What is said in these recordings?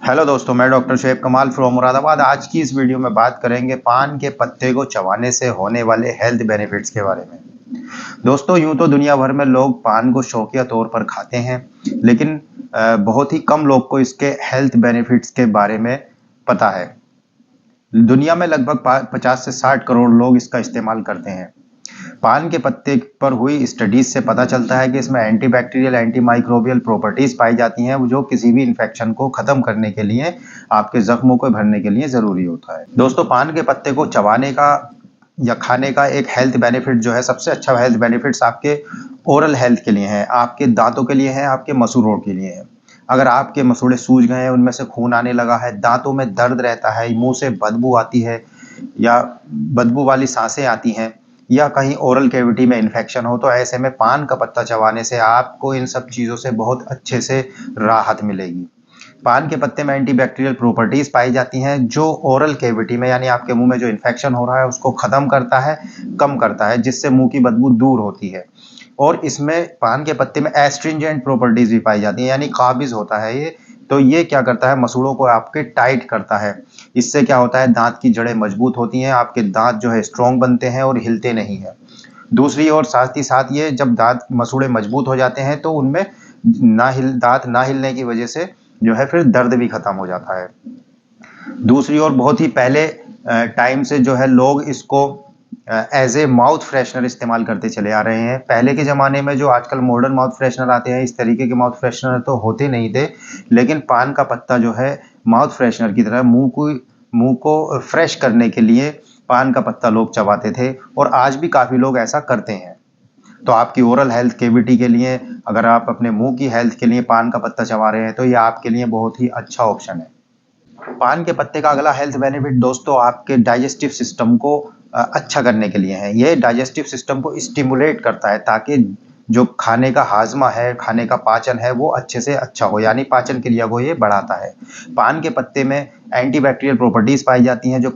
Hello दोस्तों, मैं doctor Shoaib कमाल फ्रॉम मुरादाबाद। आज की इस वीडियो में बात करेंगे पान के पत्ते को चबाने से होने वाले हेल्थ बेनिफिट्स के बारे में। दोस्तों, यूं तो दुनिया भर में लोग पान को शौकिया तौर पर खाते हैं, लेकिन बहुत ही कम लोग को इसके हेल्थ बेनिफिट्स के बारे में पता है। दुनिया में लगभग 50 से 60 करोड़ लोग इसका इस्तेमाल करते हैं। पान के पत्ते पर हुई स्टडीज से पता चलता है कि इसमें एंटीबैक्टीरियल, एंटीमाइक्रोबियल प्रॉपर्टीज पाई जाती हैं, जो किसी भी इन्फेक्शन को खत्म करने के लिए, आपके जख्मों को भरने के लिए जरूरी होता है। दोस्तों, पान के पत्ते को चबाने का या खाने का एक हेल्थ बेनिफिट जो है, सबसे अच्छा हेल्थ बेनिफिट्स आपके ओरल हेल्थ के लिए है, आपके दांतों के लिए है, आपके मसूड़ों के लिए है। अगर आपके मसूड़े सूज गए हैं, उनमें से खून आने लगा है, दांतों में दर्द रहता है, मुंह से बदबू आती है या बदबू वाली सांसें आती हैं, या कहीं ओरल कैविटी में इन्फेक्शन हो, तो ऐसे में पान का पत्ता चबाने से आपको इन सब चीज़ों से बहुत अच्छे से राहत मिलेगी। पान के पत्ते में एंटीबैक्टीरियल प्रॉपर्टीज पाई जाती हैं, जो ओरल कैविटी में यानी आपके मुंह में जो इन्फेक्शन हो रहा है उसको खत्म करता है, कम करता है, जिससे मुंह की बदबू दूर होती है। और इसमें पान के पत्ते में एस्ट्रिंजेंट प्रॉपर्टीज भी पाई जाती हैं, यानी काबिज होता है ये। तो ये क्या करता है, मसूड़ों को आपके टाइट करता है। इससे क्या होता है, दांत की जड़ें मजबूत होती हैं, आपके दांत जो है स्ट्रॉन्ग बनते हैं और हिलते नहीं है। दूसरी ओर साथ ही साथ ये जब दांत मसूड़े मजबूत हो जाते हैं, तो उनमें दांत ना हिलने की वजह से जो है फिर दर्द भी खत्म हो जाता है। दूसरी ओर बहुत ही पहले टाइम से जो है लोग इसको एज ए माउथ फ्रेशनर इस्तेमाल करते चले आ रहे हैं। पहले के ज़माने में जो आजकल मॉडर्न माउथ फ्रेशनर आते हैं, इस तरीके के माउथ फ्रेशनर तो होते नहीं थे, लेकिन पान का पत्ता जो है माउथ फ्रेशनर की तरह मुंह को फ्रेश करने के लिए पान का पत्ता लोग चबाते थे, और आज भी काफ़ी लोग ऐसा करते हैं। तो आपकी ओरल हेल्थ कैविटी के लिए, अगर आप अपने मुंह की हेल्थ के लिए पान का पत्ता चबा रहे हैं, तो ये आपके लिए बहुत ही अच्छा ऑप्शन है। पान के पत्ते का अगला हेल्थ बेनिफिट दोस्तों आपके डाइजेस्टिव सिस्टम को अच्छा करने के लिए है। ये डाइजेस्टिव सिस्टम को स्टिमुलेट करता है, ताकि जो खाने का हाजमा है, खाने का पाचन है, वो अच्छे से अच्छा हो, यानी पाचन क्रिया को ये बढ़ाता है। पान के पत्ते में एंटीबैक्टीरियल प्रॉपर्टीज पाई जाती हैं, जो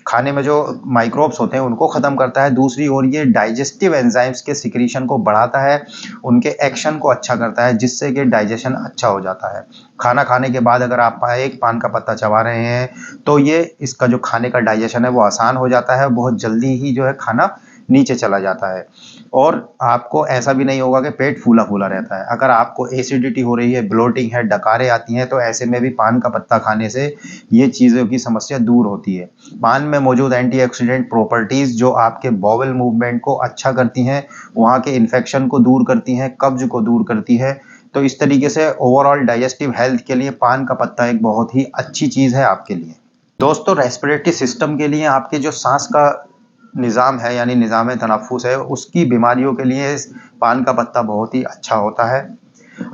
खाने में जो माइक्रोब्स होते हैं उनको ख़त्म करता है। दूसरी ओर ये डाइजेस्टिव एंजाइम्स के सिक्रीशन को बढ़ाता है, उनके एक्शन को अच्छा करता है, जिससे कि डाइजेशन अच्छा हो जाता है। खाना खाने के बाद अगर आप एक पान का पत्ता चबा रहे हैं, तो ये इसका जो खाने का डाइजेशन है वो आसान हो जाता है, बहुत जल्दी ही जो है खाना नीचे चला जाता है, और आपको ऐसा भी नहीं होगा कि पेट फूला फूला रहता है। अगर आपको एसिडिटी हो रही है, ब्लोटिंग है, डकारें आती हैं, तो ऐसे में भी पान का पत्ता खाने से ये चीज़ों की समस्या दूर होती है। पान में मौजूद एंटीऑक्सीडेंट प्रॉपर्टीज़ जो आपके बॉवल मूवमेंट को अच्छा करती हैं, वहाँ के इन्फेक्शन को दूर करती हैं, कब्ज को दूर करती है। तो इस तरीके से ओवरऑल डाइजेस्टिव हेल्थ के लिए पान का पत्ता एक बहुत ही अच्छी चीज़ है आपके लिए। दोस्तों, रेस्पिरेटरी सिस्टम के लिए, आपके जो सांस का निज़ाम है यानी निज़ाम तनफ्फुस है, उसकी बीमारियों के लिए पान का पत्ता बहुत ही अच्छा होता है।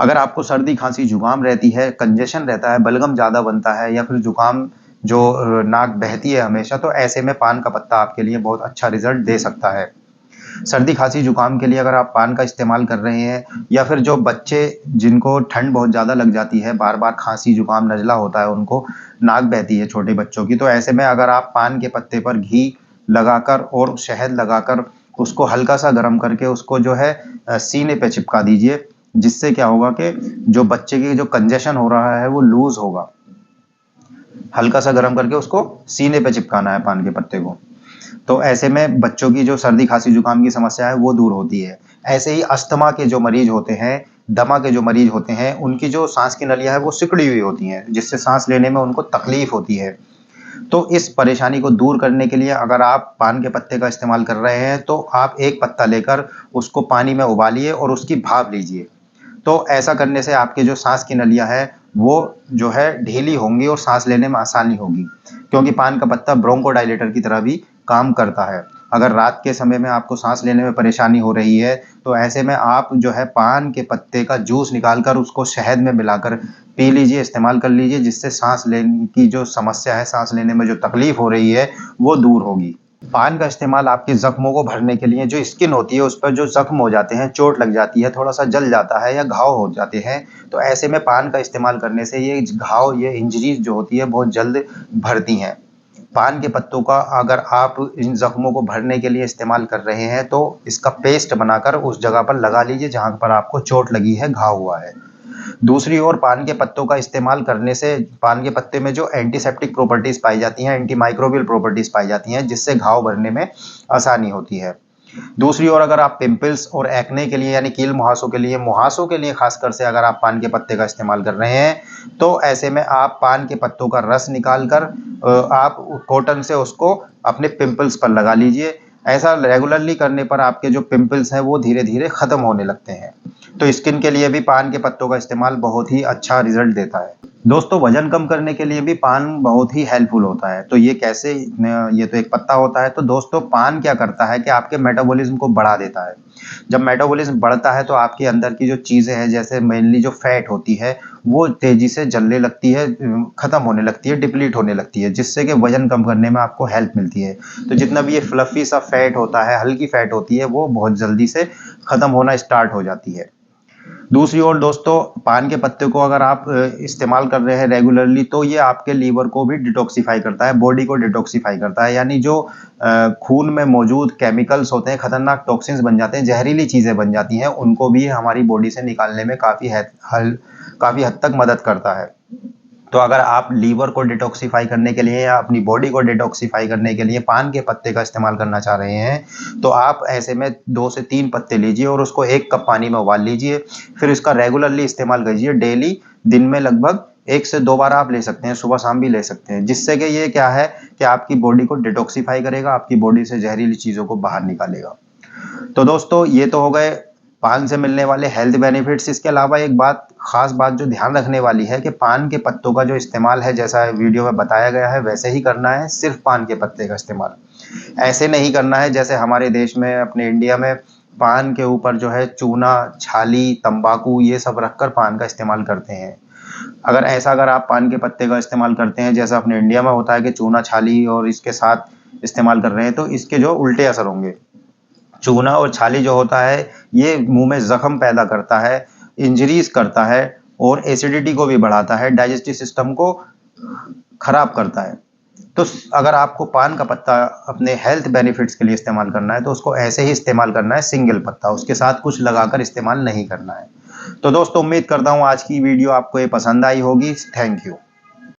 अगर आपको सर्दी खांसी जुकाम रहती है, कंजेशन रहता है, बलगम ज़्यादा बनता है, या फिर जुकाम जो नाक बहती है हमेशा, तो ऐसे में पान का पत्ता आपके लिए बहुत अच्छा रिजल्ट दे सकता है। सर्दी खांसी जुकाम के लिए अगर आप पान का इस्तेमाल कर रहे हैं, या फिर जो बच्चे जिनको ठंड बहुत ज़्यादा लग जाती है, बार बार खांसी जुकाम नज़ला होता है, उनको नाक बहती है छोटे बच्चों की, तो ऐसे में अगर आप पान के पत्ते पर घी लगाकर और शहद लगाकर उसको हल्का सा गर्म करके उसको जो है सीने पे चिपका दीजिए, जिससे क्या होगा कि जो बच्चे की जो कंजेशन हो रहा है वो लूज होगा। हल्का सा गर्म करके उसको सीने पे चिपकाना है पान के पत्ते को, तो ऐसे में बच्चों की जो सर्दी खांसी जुकाम की समस्या है वो दूर होती है। ऐसे ही अस्थमा के जो मरीज होते हैं, दमा के जो मरीज होते हैं, उनकी जो सांस की नलियां है वो सिकुड़ी हुई होती हैं, जिससे सांस लेने में उनको तकलीफ होती है। तो इस परेशानी को दूर करने के लिए अगर आप पान के पत्ते का इस्तेमाल कर रहे हैं, तो आप एक पत्ता लेकर उसको पानी में उबालिए और उसकी भाप लीजिए। तो ऐसा करने से आपके जो सांस की नलियां हैं वो जो है ढीली होंगी और सांस लेने में आसानी होगी, क्योंकि पान का पत्ता ब्रोंकोडायलेटर की तरह भी काम करता है। अगर रात के समय में आपको सांस लेने में परेशानी हो रही है, तो ऐसे में आप जो है पान के पत्ते का जूस निकालकर उसको शहद में मिलाकर पी लीजिए, इस्तेमाल कर लीजिए, जिससे सांस लेने की जो समस्या है, सांस लेने में जो तकलीफ हो रही है वो दूर होगी। पान का इस्तेमाल आपके ज़ख्मों को भरने के लिए, जो स्किन होती है उस पर जो ज़ख्म हो जाते हैं, चोट लग जाती है, थोड़ा सा जल जाता है या घाव हो जाते हैं, तो ऐसे में पान का इस्तेमाल करने से ये घाव, ये इंजरीज जो होती है बहुत जल्द भरती हैं। पान के पत्तों का अगर आप इन ज़ख्मों को भरने के लिए इस्तेमाल कर रहे हैं, तो इसका पेस्ट बनाकर उस जगह पर लगा लीजिए जहाँ पर आपको चोट लगी है, घाव हुआ है। दूसरी ओर पान के पत्तों का इस्तेमाल करने से पान के पत्ते में जो एंटीसेप्टिक प्रॉपर्टीज पाई जाती हैं, एंटी माइक्रोबियल प्रॉपर्टीज पाई जाती हैं, जिससे घाव भरने में आसानी होती है। दूसरी ओर अगर आप पिंपल्स और एक्ने के लिए यानी कील मुहासों के लिए खासकर से अगर आप पान के पत्ते का इस्तेमाल कर रहे हैं तो ऐसे में आप पान के पत्तों का रस निकाल कर आप कॉटन से उसको अपने पिंपल्स पर लगा लीजिए। ऐसा रेगुलरली करने पर आपके जो पिंपल्स हैं वो धीरे धीरे ख़त्म होने लगते हैं। तो स्किन के लिए भी पान के पत्तों का इस्तेमाल बहुत ही अच्छा रिजल्ट देता है। दोस्तों, वजन कम करने के लिए भी पान बहुत ही हेल्पफुल होता है। तो ये कैसे? ये तो एक पत्ता होता है। तो दोस्तों, पान क्या करता है कि आपके मेटाबॉलिज्म को बढ़ा देता है। जब मेटाबॉलिज्म बढ़ता है तो आपके अंदर की जो चीज़ें हैं, जैसे मेनली जो फैट होती है, वो तेज़ी से जलने लगती है, ख़त्म होने लगती है, डिप्लीट होने लगती है, जिससे कि वजन कम करने में आपको हेल्प मिलती है। तो जितना भी ये फ्लफ़ी सा फैट होता है, हल्की फैट होती है, वो बहुत जल्दी से ख़त्म होना स्टार्ट हो जाती है। दूसरी ओर दोस्तों, पान के पत्ते को अगर आप इस्तेमाल कर रहे हैं रेगुलरली तो ये आपके लीवर को भी डिटॉक्सिफाई करता है, बॉडी को डिटॉक्सिफाई करता है। यानी जो खून में मौजूद केमिकल्स होते हैं, खतरनाक टॉक्सिन्स बन जाते हैं, जहरीली चीज़ें बन जाती हैं, उनको भी हमारी बॉडी से निकालने में काफ़ी हद तक मदद करता है। तो अगर आप लीवर को डिटॉक्सिफाई करने के लिए या अपनी बॉडी को डिटॉक्सिफाई करने के लिए पान के पत्ते का इस्तेमाल करना चाह रहे हैं तो आप ऐसे में 2 से 3 पत्ते लीजिए और उसको 1 कप पानी में उबाल लीजिए। फिर इसका रेगुलरली इस्तेमाल कीजिए। डेली दिन में लगभग 1 से 2 बार आप ले सकते हैं, सुबह शाम भी ले सकते हैं, जिससे कि ये क्या है कि आपकी बॉडी को डिटॉक्सिफाई करेगा, आपकी बॉडी से जहरीली चीज़ों को बाहर निकालेगा। तो दोस्तों, ये तो हो गए पान से मिलने वाले हेल्थ बेनिफिट्स। इसके अलावा एक खास बात जो ध्यान रखने वाली है कि पान के पत्तों का जो इस्तेमाल है, जैसा वीडियो में बताया गया है वैसे ही करना है, सिर्फ पान के पत्ते का इस्तेमाल। ऐसे नहीं करना है जैसे हमारे देश में, अपने इंडिया में पान के ऊपर जो है चूना, छाली, तंबाकू ये सब रखकर पान का इस्तेमाल करते हैं। अगर आप पान के पत्ते का इस्तेमाल करते हैं जैसा अपने इंडिया में होता है कि चूना, छाली और इसके साथ इस्तेमाल कर रहे हैं, तो इसके जो उल्टे असर होंगे। चूना और छाली जो होता है ये मुंह में जख्म पैदा करता है, इंजरीज करता है और एसिडिटी को भी बढ़ाता है, डाइजेस्टिव सिस्टम को खराब करता है। तो अगर आपको पान का पत्ता अपने हेल्थ बेनिफिट्स के लिए इस्तेमाल करना है तो उसको ऐसे ही इस्तेमाल करना है, सिंगल पत्ता, उसके साथ कुछ लगाकर इस्तेमाल नहीं करना है। तो दोस्तों, उम्मीद करता हूँ आज की वीडियो आपको ये पसंद आई होगी। Thank you.